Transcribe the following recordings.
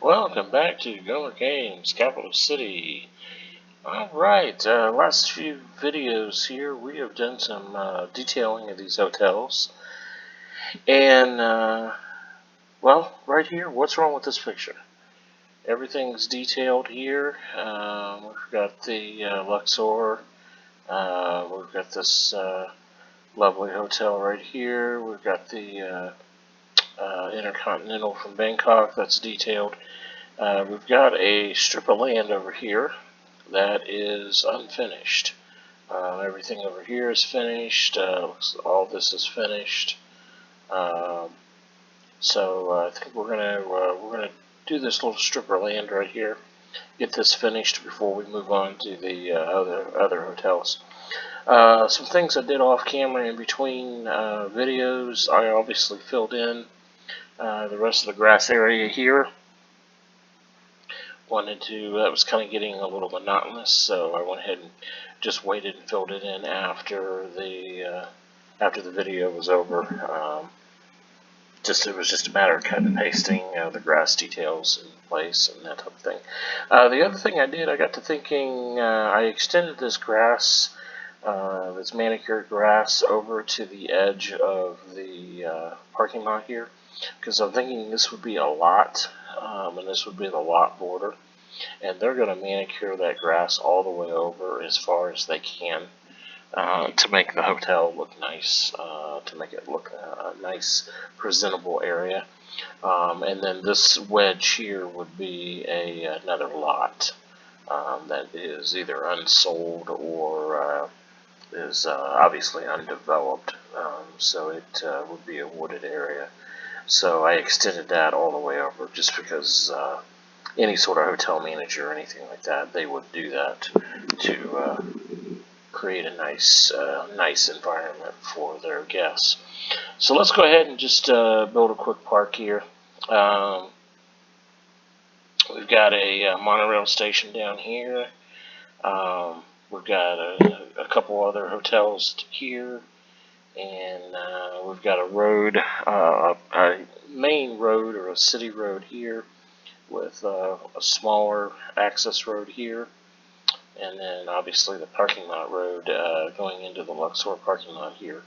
Welcome back to Gomer Games, Capital City. Alright, last few videos here we have done some detailing of these hotels. And, well, right here, what's wrong with this picture? Everything's detailed here. We've got the Luxor. We've got this lovely hotel right here. We've got the Intercontinental from Bangkok, that's detailed. We've got a strip of land over here that is unfinished. Everything over here is finished. All this is finished. So I think we're gonna do this little strip of land right here. Get this finished before we move on to the other hotels. Some things I did off camera in between videos. I obviously filled in the rest of the grass area here. That was kind of getting a little monotonous, so I went ahead and just waited and filled it in after the video was over. It was just a matter of cutting and pasting the grass details in place and that type of thing. The other thing I did, I got to thinking, I extended this grass, this manicured grass, over to the edge of the parking lot here, because I'm thinking this would be a lot, and this would be the lot border, and they're going to manicure that grass all the way over as far as they can to make the hotel look nice, to make it look a nice, presentable area. And then this wedge here would be another lot that is either unsold or is obviously undeveloped, so it would be a wooded area. So I extended that all the way over just because any sort of hotel manager or anything like that, they would do that to create a nice environment for their guests. So let's go ahead and just build a quick park here. We've got a monorail station down here. We've got a couple other hotels here, and we've got a road, a main road or a city road here, with a smaller access road here, and then obviously the parking lot road going into the Luxor parking lot here.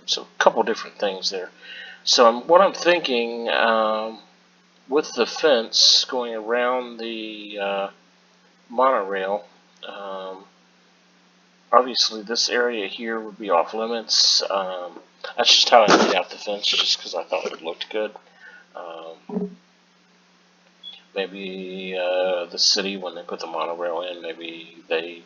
So a couple different things there. So what I'm thinking, with the fence going around the monorail, obviously this area here would be off limits. That's just how I laid out the fence, just because I thought it looked good. Maybe the city, when they put the monorail in, maybe they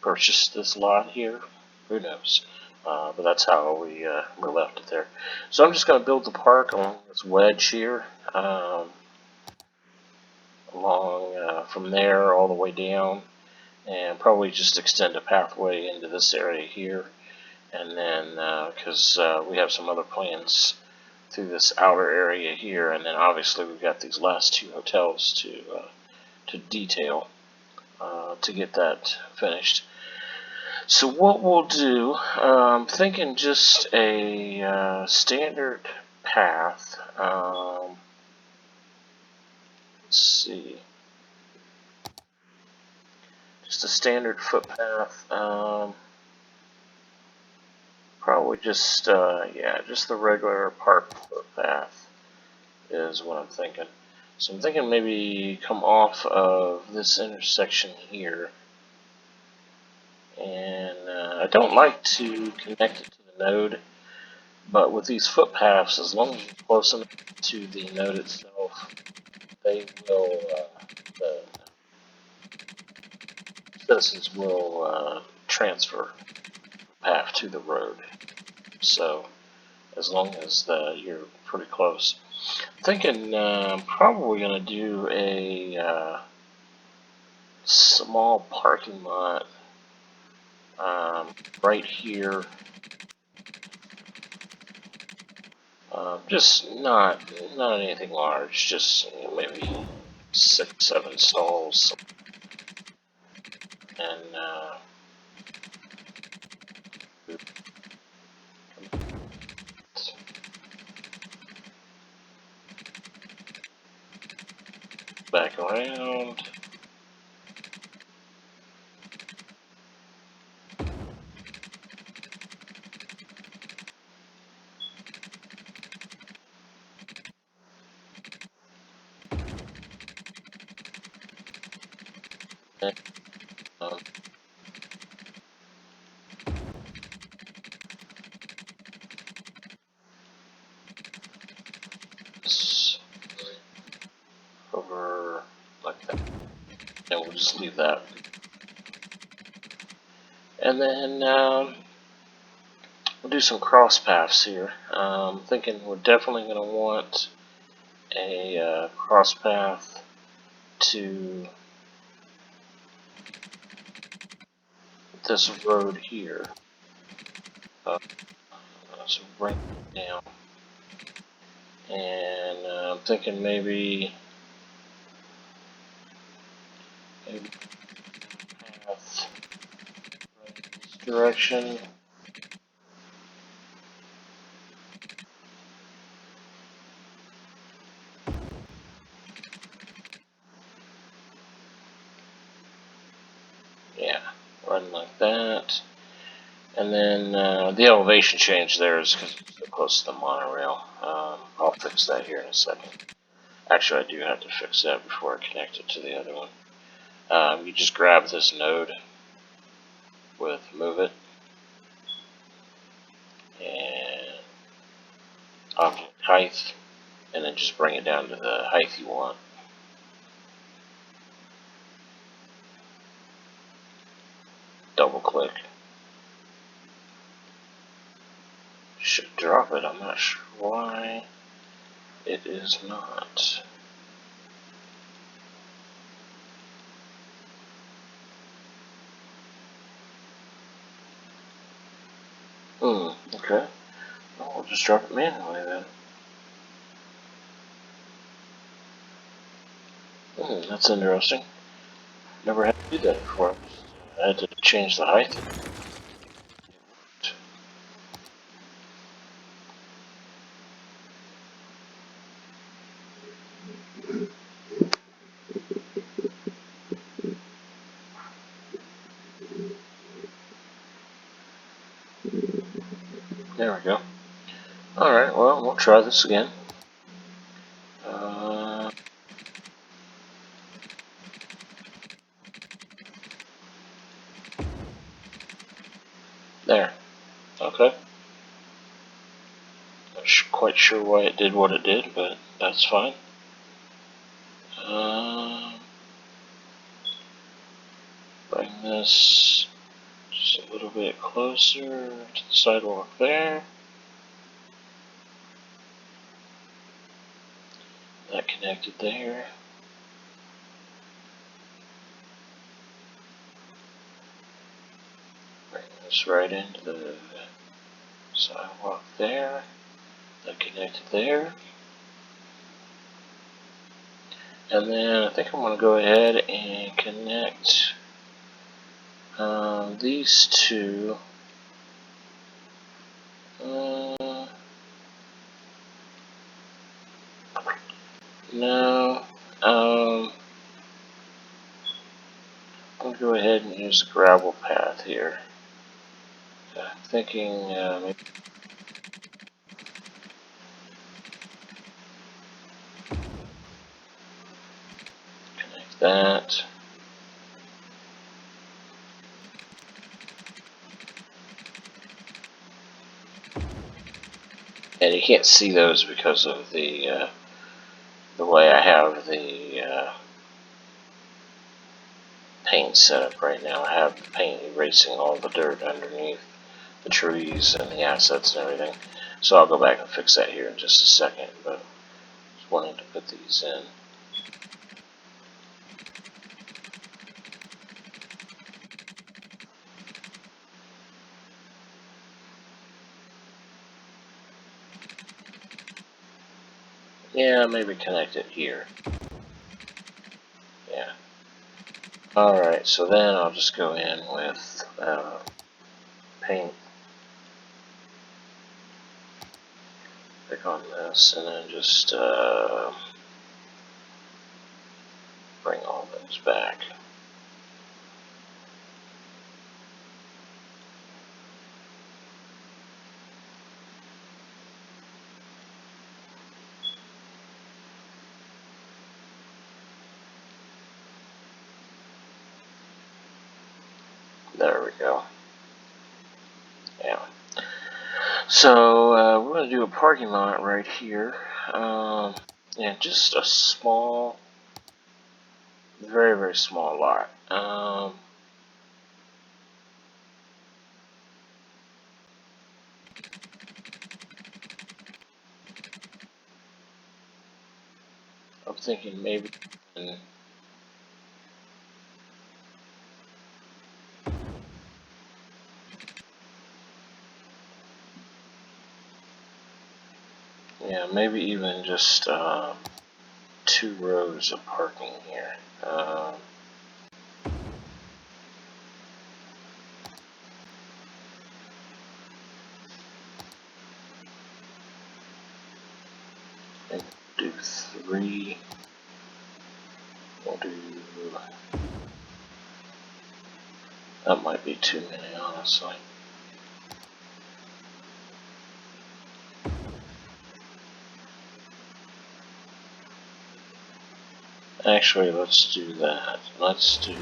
purchased this lot here. Who knows? But that's how we left it there. So I'm just going to build the park along this wedge here, along from there all the way down, and probably just extend a pathway into this area here. And then, because we have some other plans through this outer area here, and then obviously we've got these last two hotels to detail to get that finished. So what we'll do, I'm thinking just a standard path. Let's see, just a standard footpath. Probably just just the regular park footpath is what I'm thinking. So I'm thinking maybe come off of this intersection here, and I don't like to connect it to the node, but with these footpaths, as long as you're close enough to the node itself, they will, the citizens will transfer the path to the road. So as long as you're pretty close. I'm thinking I'm probably going to do a small parking lot right here. Just not anything large, just maybe 6-7 stalls, and back around. And, um, this over like that. And we'll just leave that. And then we'll do some cross paths here. Thinking we're definitely going to want a cross path to this road here. So bring it down. And I'm thinking maybe path right in this direction. Yeah, running like that. And then the elevation change there is because it's so close to the monorail. I'll fix that here in a second. Actually, I do have to fix that before I connect it to the other one. You just grab this node with move it and object height, and then just bring it down to the height you want. Double click. Should drop it. I'm not sure why it is not. Okay. Well, we'll just drop it manually then. That's interesting. Never had to do that before. I had to change the height. There we go. Alright, well, we'll try this again. There. Okay. Not quite sure why it did what it did, but that's fine. Bring this just a little bit closer to the sidewalk there. That connected there. Bring this right into the sidewalk there. That connected there. And then I think I'm going to go ahead and connect these two. No. I'm going to go ahead and use the gravel path here. I'm thinking maybe connect that. And you can't see those because of the way I have the paint set up right now. I have the paint erasing all the dirt underneath the trees and the assets and everything. So I'll go back and fix that here in just a second, but just wanted to put these in. Yeah, maybe connect it here. Yeah. Alright, so then I'll just go in with paint. Click on this and then just back. There we go. Yeah. So we're going to do a parking lot right here. Yeah, just a small, very, very small lot. I'm thinking maybe yeah, maybe even just 2 rows of parking here. Maybe do 3. We'll do. That might be too many, honestly. Actually, let's do that. Let's do.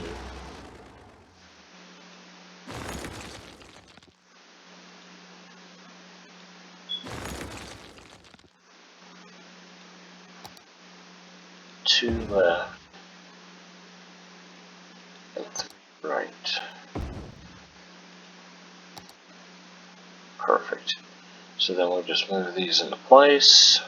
Two left and 3 right. Perfect. So then we'll just move these into place.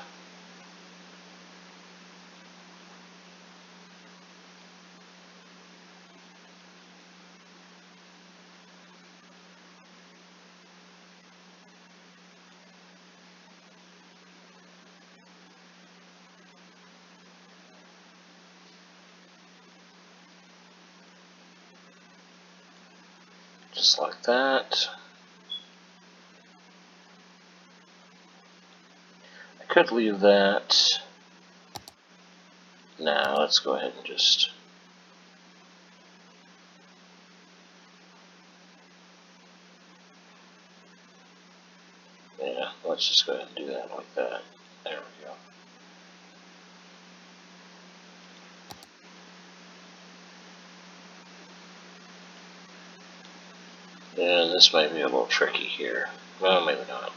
Just like that. I could leave that. Now let's go ahead and just. Yeah, let's just go ahead and do that like that. There we go. And this might be a little tricky here. Well, maybe not.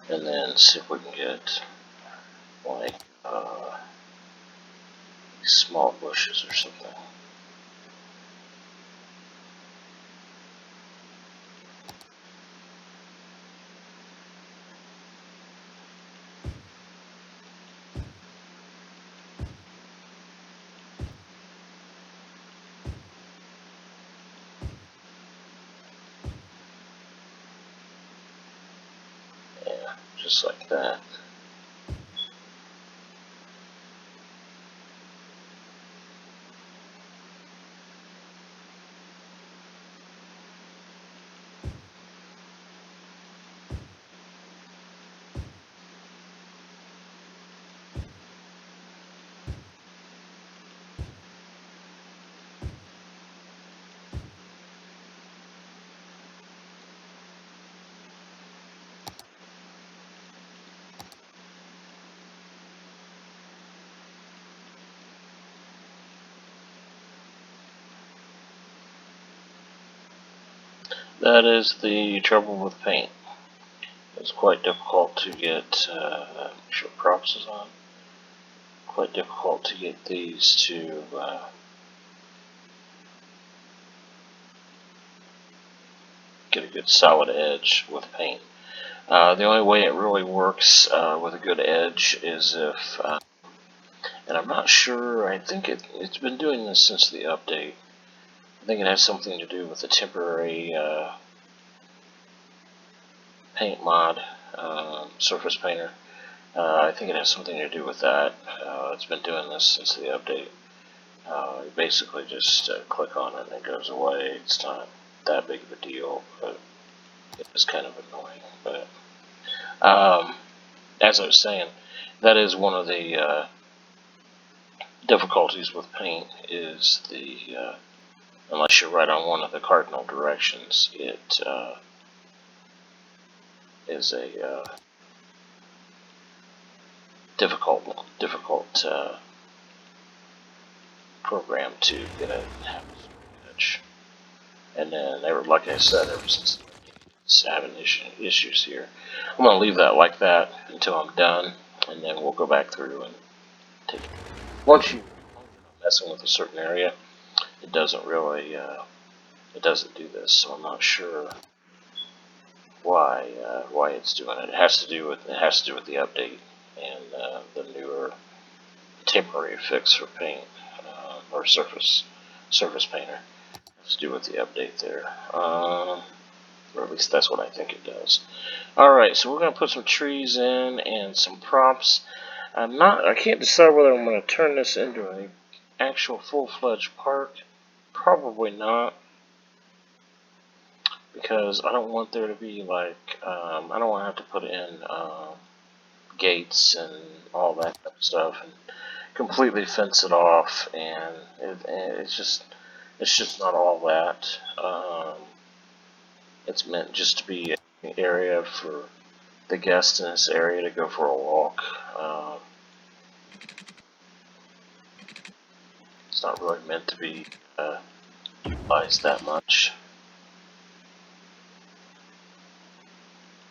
And then see if we can get like small bushes or something. Yeah, just like that. That is the trouble with paint. It's quite difficult to get, make sure props is on. Quite difficult to get these to get a good solid edge with paint. The only way it really works with a good edge is if, and I'm not sure, I think it's been doing this since the update. I think it has something to do with the temporary paint mod. Surface Painter. I think it has something to do with that. It's been doing this since the update. You basically just click on it and it goes away. It's not that big of a deal, but it's kind of annoying. But as I was saying, that is one of the difficulties with paint is the unless you're right on one of the cardinal directions, it is a difficult program to get a pitch. And then, like I said, ever since it's having issues here, I'm going to leave that like that until I'm done, and then we'll go back through and take it. Once you're messing with a certain area, it doesn't really, it doesn't do this, so I'm not sure why it's doing it. It has to do with the update and the newer temporary fix for paint or surface painter. It has to do with the update there, or at least that's what I think it does. All right, so we're going to put some trees in and some props. I can't decide whether I'm going to turn this into an actual full-fledged park. Probably not, because I don't want there to be like I don't want to have to put in gates and all that kind of stuff and completely fence it off, and it's just not all that. It's meant just to be an area for the guests in this area to go for a walk. It's not really meant to be utilized that much.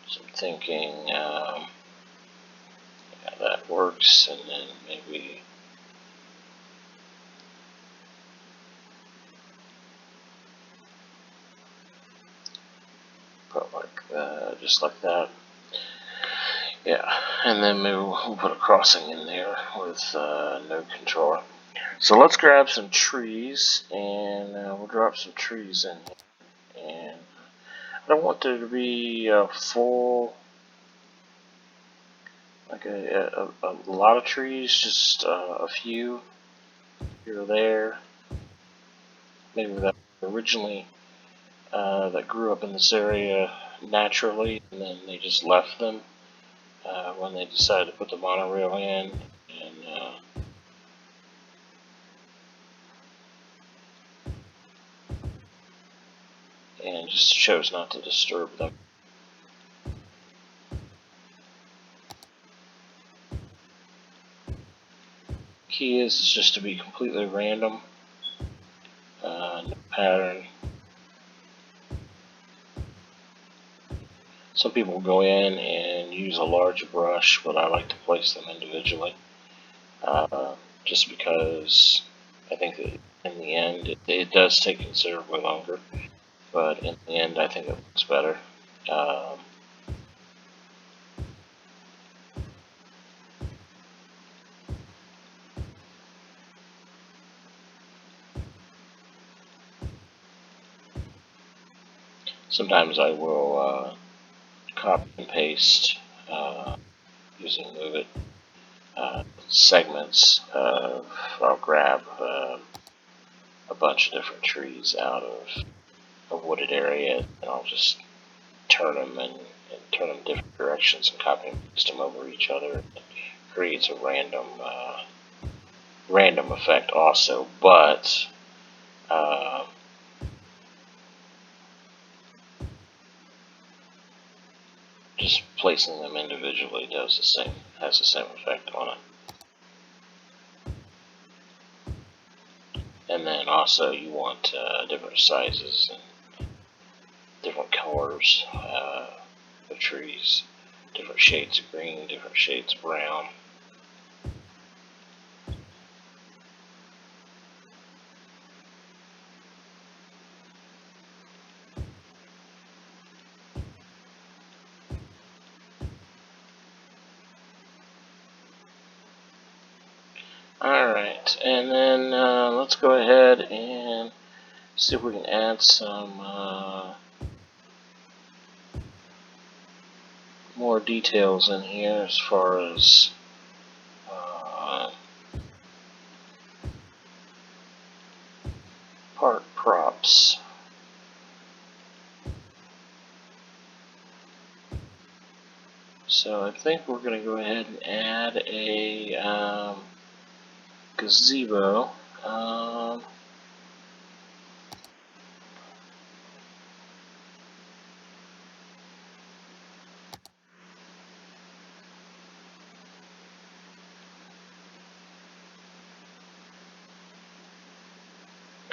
So I'm thinking how that works, and then maybe put like just like that. Yeah, and then maybe we'll put a crossing in there with node controller. So let's grab some trees, and we'll drop some trees in here. And I don't want there to be a full, like a lot of trees, just a few here or there. Maybe that originally that grew up in this area naturally, and then they just left them when they decided to put the monorail in, and just chose not to disturb them. Key is just to be completely random, no pattern. Some people go in and use a large brush, but I like to place them individually, just because I think that in the end it does take considerably longer, but in the end I think it looks better. Sometimes I will copy and paste using Move It segments. I'll grab a bunch of different trees out of a wooded area, and I'll just turn them and turn them different directions and copy and paste them over each other. It creates a random effect also, but just placing them individually has the same effect on it. And then also you want different sizes and different colors of trees, different shades of green, different shades of brown. Alright, and then let's go ahead and see if we can add some more details in here as far as park props. So I think we're going to go ahead and add a gazebo.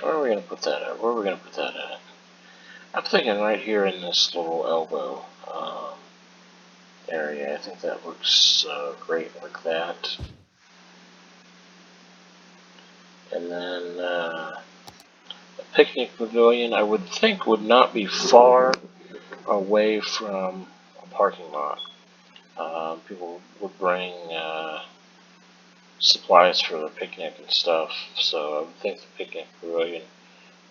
Where are we going to put that at? Where are we going to put that at? I'm thinking right here in this little elbow area. I think that looks great like that. And then a picnic pavilion, I would think, would not be far away from a parking lot. People would bring supplies for the picnic and stuff, so I would think the picnic pavilion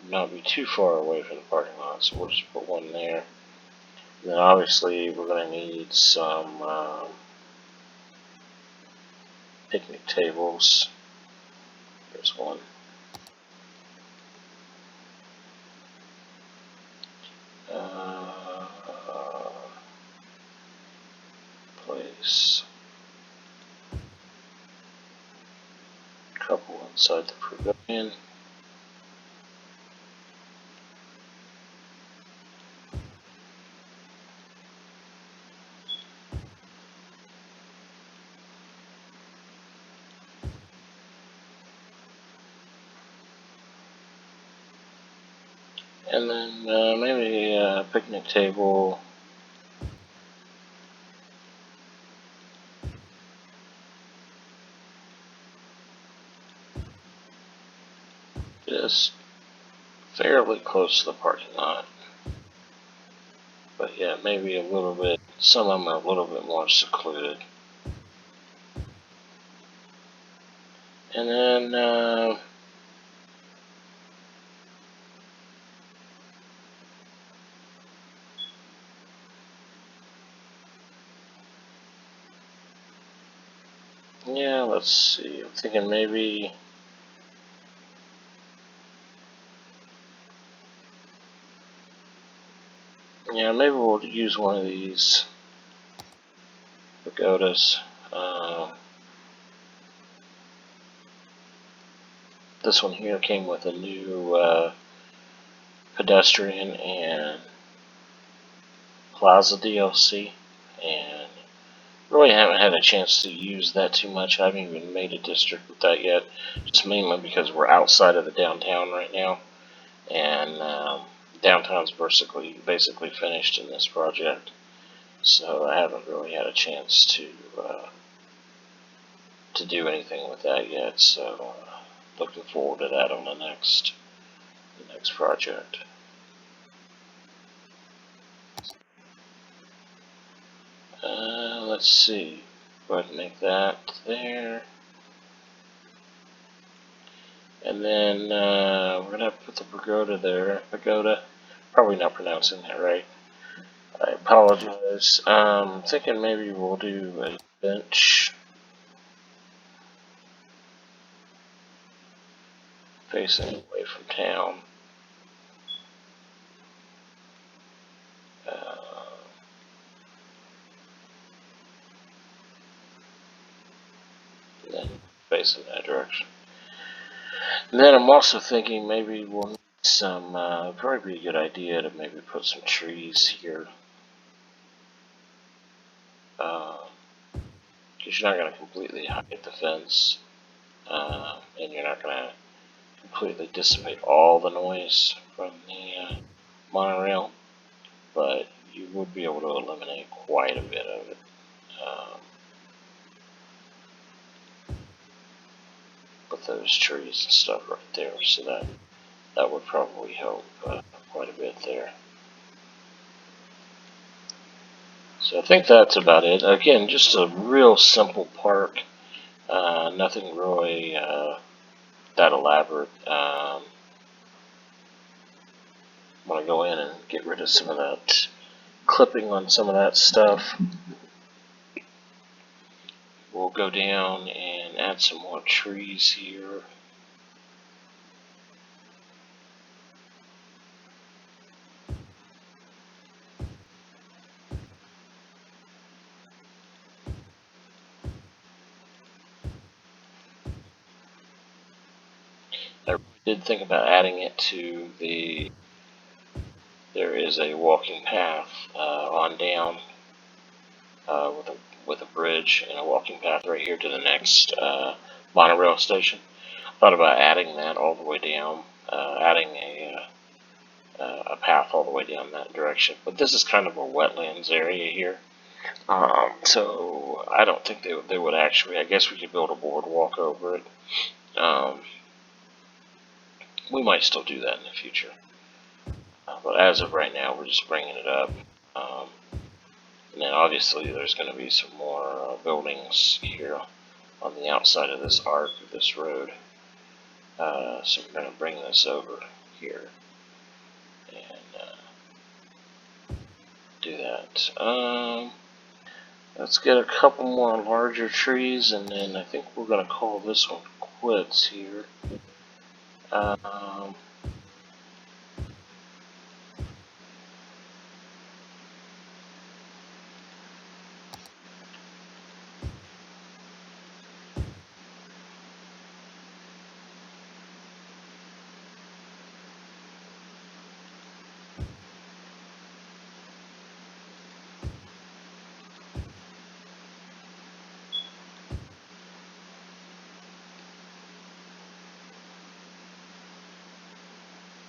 would not be too far away from the parking lot, so we'll just put one there. And then obviously we're going to need some picnic tables. There's one. Place. Couple inside the pavilion. And then maybe a picnic table. Just fairly close to the parking lot. But yeah, maybe a little bit, some of them are a little bit more secluded. And then yeah, let's see, I'm thinking maybe we'll use one of these pagodas. This one here came with a new pedestrian and plaza DLC, and really haven't had a chance to use that too much. I haven't even made a district with that yet, just mainly because we're outside of the downtown right now, and downtown's basically finished in this project, so I haven't really had a chance to do anything with that yet. So looking forward to that on the next project. Let's see. Go ahead and make that there. And then we're going to put the pagoda there. Pagoda. Probably not pronouncing that right. I apologize. Thinking maybe we'll do a bench facing away from town. And then facing that direction. And then I'm also thinking maybe we'll need some, probably be a good idea to maybe put some trees here. Because you're not going to completely hide the fence, and you're not going to completely dissipate all the noise from the monorail, but you would be able to eliminate quite a bit of it. With those trees and stuff right there, so that would probably help quite a bit there. So I think that's about it. Again, just a real simple park. Nothing really that elaborate. Want to go in and get rid of some of that clipping on some of that stuff. We'll go down and add some more trees here. I did think about adding it to there is a walking path on down with a bridge and a walking path right here to the next monorail station. Thought about adding that all the way down, adding a path all the way down that direction. But this is kind of a wetlands area here. So I don't think they would actually, I guess we could build a boardwalk over it. We might still do that in the future. But as of right now, we're just bringing it up. And then obviously there's going to be some more buildings here on the outside of this arc of this road. So we're going to bring this over here and do that. Let's get a couple more larger trees, and then I think we're going to call this one quits here.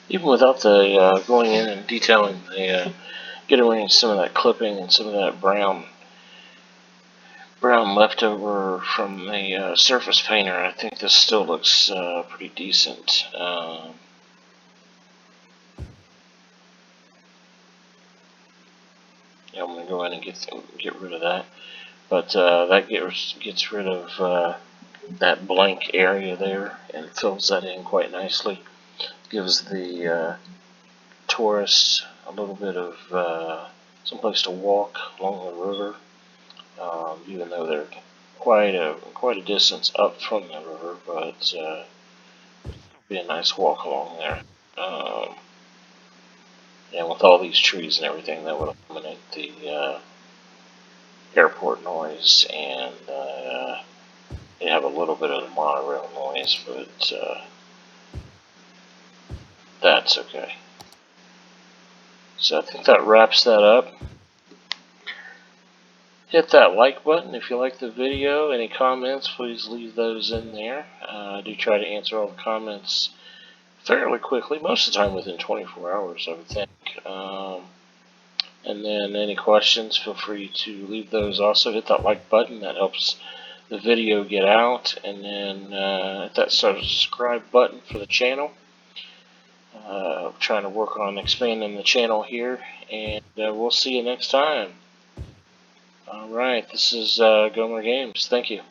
Even without the going in and detailing the getting rid of some of that clipping and some of that brown leftover from the surface painter, I think this still looks pretty decent. Yeah, I'm going to go in and get rid of that. But that gets rid of that blank area there and fills that in quite nicely. Gives the tourists a little bit of someplace to walk along the river, even though they're quite a distance up from the river, but be a nice walk along there. And with all these trees and everything, that would eliminate the airport noise, and you have a little bit of the monorail noise, but that's okay. So I think that wraps that up. Hit that like button if you like the video. Any comments, please leave those in there. I do try to answer all the comments fairly quickly, most of the time within 24 hours, I would think. And then any questions, feel free to leave those. Also hit that like button, that helps the video get out. And then hit that subscribe button for the channel. I'm trying to work on expanding the channel here, and we'll see you next time. Alright, this is Gomer Games. Thank you.